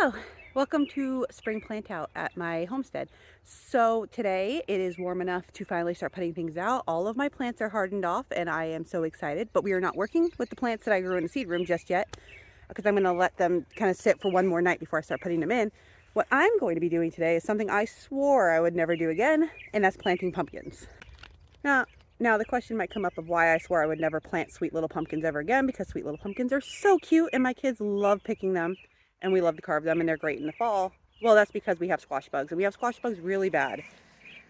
Hello, welcome to Spring Plant Out at my homestead. So today it is warm enough to finally start putting things out. All of my plants are hardened off and I am so excited, but we are not working with the plants that I grew in the seed room just yet because I'm going to let them kind of sit for one more night before I start putting them in. What I'm going to be doing today is something I swore I would never do again, and that's planting pumpkins. Now the question might come up of why I swore I would never plant sweet little pumpkins ever again, because sweet little pumpkins are so cute and my kids love picking them and we love to carve them and they're great in the fall. Well, that's because we have squash bugs and we have squash bugs really bad.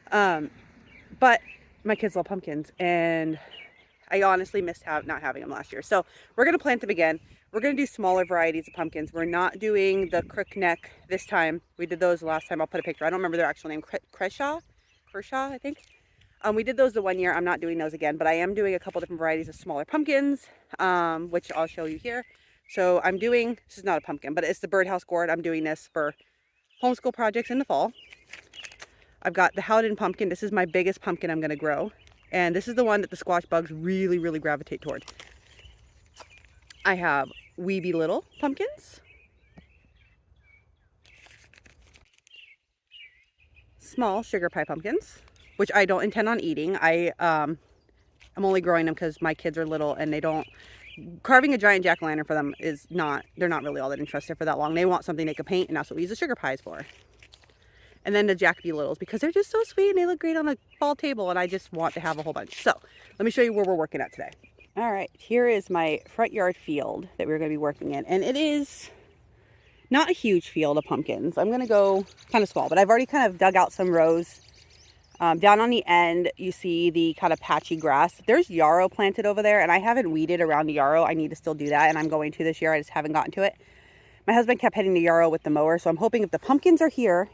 But my kids love pumpkins and I honestly missed not having them last year. So we're going to plant them again. We're going to do smaller varieties of pumpkins. We're not doing the crook neck this time. We did those last time. I'll put a picture. I don't remember their actual name. Kershaw, I think. We did those the one year. I'm not doing those again, but I am doing a couple different varieties of smaller pumpkins, which I'll show you here. So I'm doing, this is not a pumpkin, but it's the birdhouse gourd. I'm doing this for homeschool projects in the fall. I've got the Howden pumpkin. This is my biggest pumpkin I'm going to grow. And this is the one that the squash bugs really, really gravitate toward. I have weeby little pumpkins. Small sugar pie pumpkins, which I don't intend on eating. I'm only growing them because my kids are little and they don't, carving a giant jack-o'-lantern for them is not, they're not really all that interested for that long. They want something they can paint, and that's what we use the sugar pies for. And then the Jack B. Littles, because they're just so sweet and they look great on a fall table and I just want to have a whole bunch. So let me show you where we're working at today. All right, here is my front yard field that we're going to be working in. And it is not a huge field of pumpkins. I'm going to go kind of small, but I've already kind of dug out some rows. Down on the end, you see the kind of patchy grass. There's yarrow planted over there, and I haven't weeded around the yarrow. I need to still do that, and I'm going to this year. I just haven't gotten to it. My husband kept hitting the yarrow with the mower, so I'm hoping if the pumpkins are here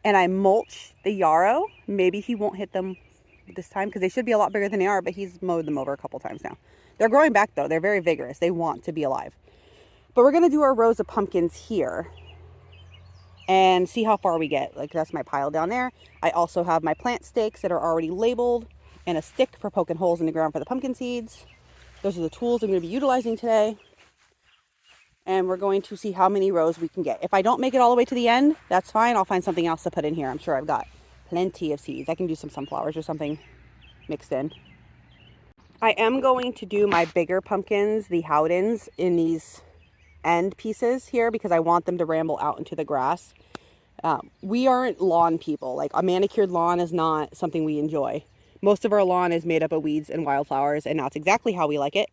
and I mulch the yarrow, maybe he won't hit them this time, because they should be a lot bigger than they are, but he's mowed them over a couple times now. They're growing back, though. They're very vigorous. They want to be alive. But we're going to do our rows of pumpkins here and see how far we get. Like, that's my pile down there. I also have my plant stakes that are already labeled and a stick for poking holes in the ground for the pumpkin seeds. Those are the tools I'm going to be utilizing today. And we're going to see how many rows we can get. If I don't make it all the way to the end, that's fine. I'll find something else to put in here. I'm sure I've got plenty of seeds. I can do some sunflowers or something mixed in. I am going to do my bigger pumpkins, the Howdens, in these end pieces here because I want them to ramble out into the grass. We aren't lawn people. Like, a manicured lawn is not something we enjoy. Most of our lawn is made up of weeds and wildflowers, and that's exactly how we like it.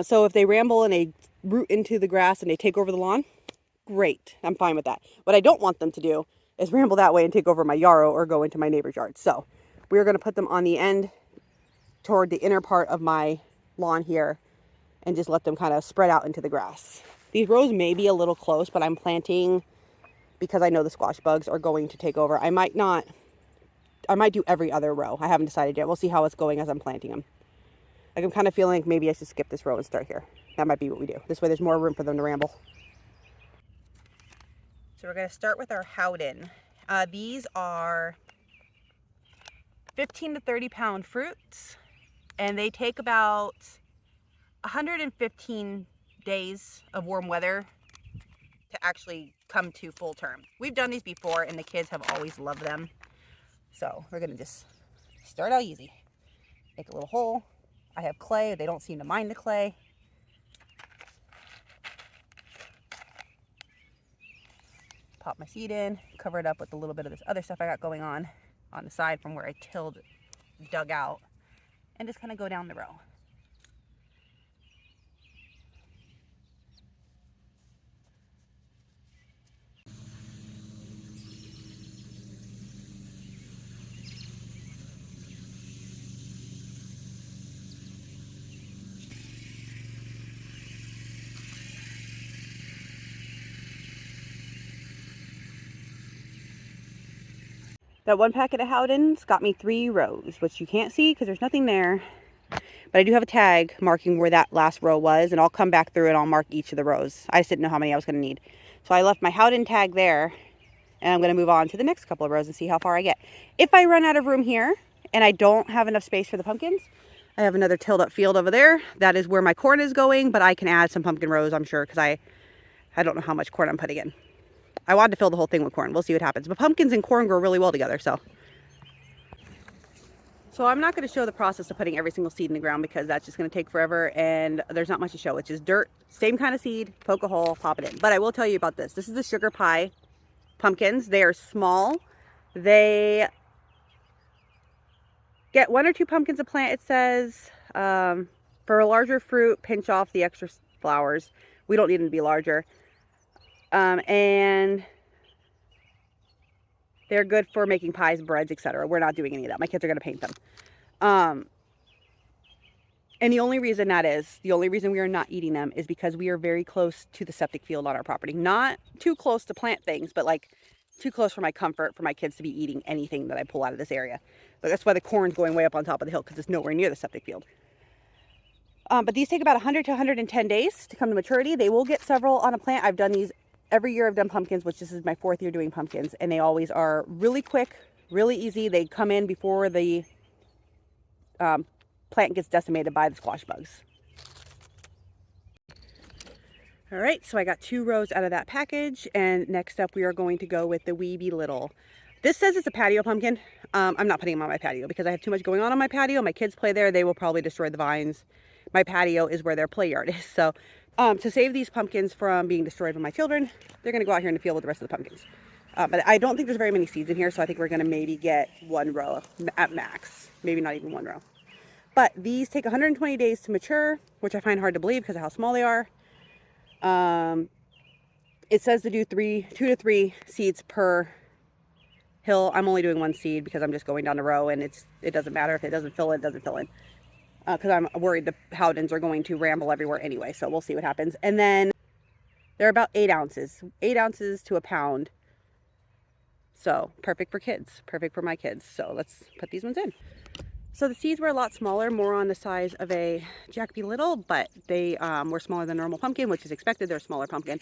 So if they ramble and they root into the grass and they take over the lawn, great. I'm fine with that. What I don't want them to do is ramble that way and take over my yarrow or go into my neighbor's yard. So we're going to put them on the end toward the inner part of my lawn here and just let them kind of spread out into the grass. These rows may be a little close, but I'm planting because I know the squash bugs are going to take over. I might do every other row. I haven't decided yet. We'll see how it's going as I'm planting them. Like, I'm kind of feeling like maybe I should skip this row and start here. That might be what we do. This way there's more room for them to ramble. So we're going to start with our Howden. These are 15 to 30 pound fruits, and they take about 115 days of warm weather to actually come to full term. We've done these before and the kids have always loved them. So we're going to just start out easy. Make a little hole. I have clay. They don't seem to mind the clay. Pop my seed in, cover it up with a little bit of this other stuff I got going on the side from where I dug out, and just kind of go down the row. That one packet of Howdens got me 3 rows, which you can't see because there's nothing there. But I do have a tag marking where that last row was, and I'll come back through and I'll mark each of the rows. I just didn't know how many I was going to need. So I left my Howden tag there, and I'm going to move on to the next couple of rows and see how far I get. If I run out of room here and I don't have enough space for the pumpkins, I have another tilled up field over there. That is where my corn is going, but I can add some pumpkin rows, I'm sure, because I don't know how much corn I'm putting in. I wanted to fill the whole thing with corn. We'll see what happens. But pumpkins and corn grow really well together, so. So I'm not going to show the process of putting every single seed in the ground because that's just going to take forever and there's not much to show. It's just dirt, same kind of seed, poke a hole, pop it in. But I will tell you about this. This is the sugar pie pumpkins. They are small. They get 1 or 2 pumpkins a plant, it says. For a larger fruit, pinch off the extra flowers. We don't need them to be larger. And they're good for making pies, breads, etc. We're not doing any of that. My kids are going to paint them. And the only reason we are not eating them is because we are very close to the septic field on our property. Not too close to plant things, but like too close for my comfort for my kids to be eating anything that I pull out of this area. But that's why the corn's going way up on top of the hill, because it's nowhere near the septic field. But these take about 100 to 110 days to come to maturity. They will get several on a plant. I've done these every year. I've done pumpkins, which this is my 4th year doing pumpkins, and they always are really quick, really easy. They come in before the plant gets decimated by the squash bugs. All right, so I got 2 rows out of that package, and next up we are going to go with the Weeby Little. This says it's a patio pumpkin. I'm not putting them on my patio because I have too much going on my patio. My kids play there. They will probably destroy the vines. My patio is where their play yard is. So to save these pumpkins from being destroyed by my children, they're going to go out here in the field with the rest of the pumpkins. But I don't think there's very many seeds in here, so I think we're going to maybe get 1 row at max. Maybe not even 1 row. But these take 120 days to mature, which I find hard to believe because of how small they are. It says to do 2 to 3 seeds per hill. I'm only doing 1 seed because I'm just going down the row, and it doesn't matter if it doesn't fill in, it doesn't fill in. Because I'm worried the Howdens are going to ramble everywhere anyway, so we'll see what happens. And then they're about 8 ounces to a pound. So perfect for kids, perfect for my kids. So let's put these ones in. So the seeds were a lot smaller, more on the size of a Jack B. Little, but they were smaller than a normal pumpkin, which is expected. They're a smaller pumpkin.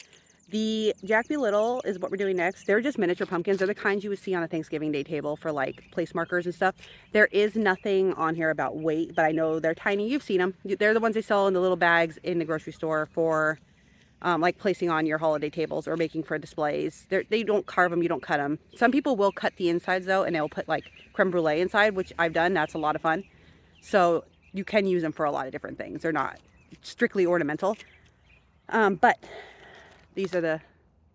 The Jack B. Little is what we're doing next. They're just miniature pumpkins. They're the kinds you would see on a Thanksgiving Day table for like place markers and stuff. There is nothing on here about weight, but I know they're tiny. You've seen them. They're the ones they sell in the little bags in the grocery store for like placing on your holiday tables or making for displays. They don't carve them, you don't cut them. Some people will cut the insides though, and they'll put like creme brulee inside, which I've done. That's a lot of fun. So you can use them for a lot of different things. They're not strictly ornamental. But these are the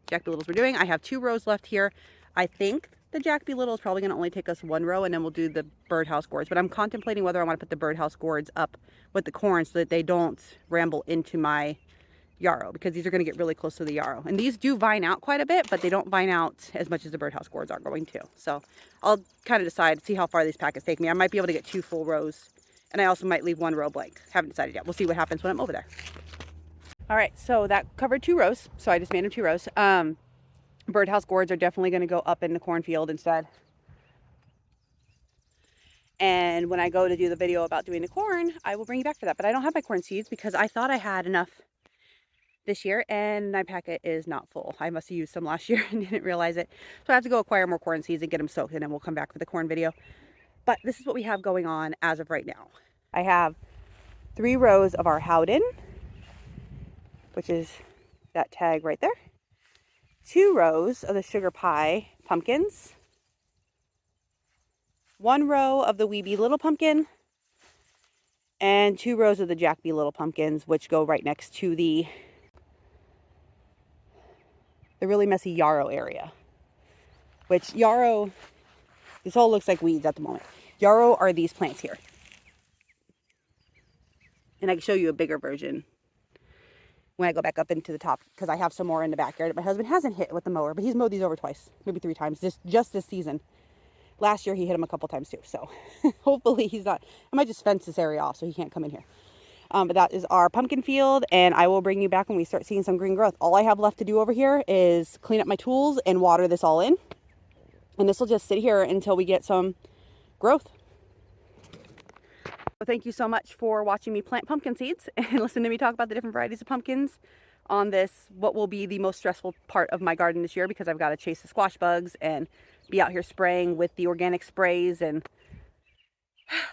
Jack B. Littles we're doing. I have 2 rows left here. I think the Jack B. Little is probably going to only take us 1 row, and then we'll do the birdhouse gourds. But I'm contemplating whether I want to put the birdhouse gourds up with the corn so that they don't ramble into my yarrow, because these are going to get really close to the yarrow. And these do vine out quite a bit, but they don't vine out as much as the birdhouse gourds are going to. So I'll kind of decide, see how far these packets take me. I might be able to get 2 full rows, and I also might leave 1 row blank. Haven't decided yet. We'll see what happens when I'm over there. All right, so that covered 2 rows. So I just made them 2 rows. Birdhouse gourds are definitely going to go up in the cornfield instead. And when I go to do the video about doing the corn, I will bring you back for that. But I don't have my corn seeds because I thought I had enough this year, and my packet is not full. I must have used some last year and didn't realize it. So I have to go acquire more corn seeds and get them soaked, and then we'll come back for the corn video. But this is what we have going on as of right now. I have 3 rows of our Howden, which is that tag right there. 2 rows of the sugar pie pumpkins. 1 row of the Weeby Little pumpkin. And 2 rows of the Jack B. Little pumpkins, which go right next to the really messy yarrow area. Which yarrow, this all looks like weeds at the moment. Yarrow are these plants here. And I can show you a bigger version when I go back up into the top, because I have some more in the backyard. My husband hasn't hit with the mower, but he's mowed these over twice, maybe 3 times, just this season. Last year he hit them a couple times too, so hopefully he's not. I might just fence this area off so he can't come in here. But that is our pumpkin field, and I will bring you back when we start seeing some green growth. All I have left to do over here is clean up my tools and water this all in, and this will just sit here until we get some growth. So thank you so much for watching me plant pumpkin seeds and listen to me talk about the different varieties of pumpkins on this, what will be the most stressful part of my garden this year, because I've got to chase the squash bugs and be out here spraying with the organic sprays and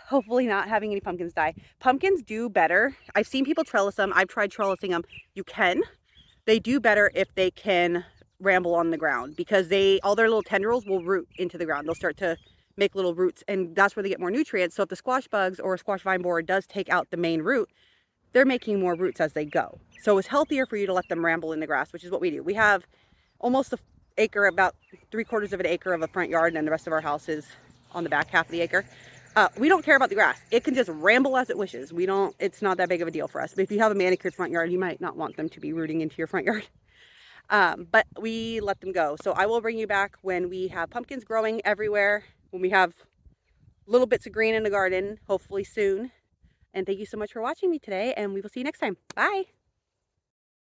hopefully not having any pumpkins die. Pumpkins do better. I've seen people trellis them. I've tried trellising them. You can. They do better if they can ramble on the ground, because all their little tendrils will root into the ground. They'll start to make little roots, and that's where they get more nutrients. So if the squash bugs or a squash vine borer does take out the main root, they're making more roots as they go. So it's healthier for you to let them ramble in the grass, which is what we do. We have almost an acre, about 3/4 of an acre of a front yard, and the rest of our house is on the back half of the acre. We don't care about the grass. It can just ramble as it wishes. It's not that big of a deal for us. But if you have a manicured front yard, you might not want them to be rooting into your front yard. But we let them go. So I will bring you back when we have pumpkins growing everywhere, when we have little bits of green in the garden, hopefully soon. And thank you so much for watching me today, and we will see you next time. Bye.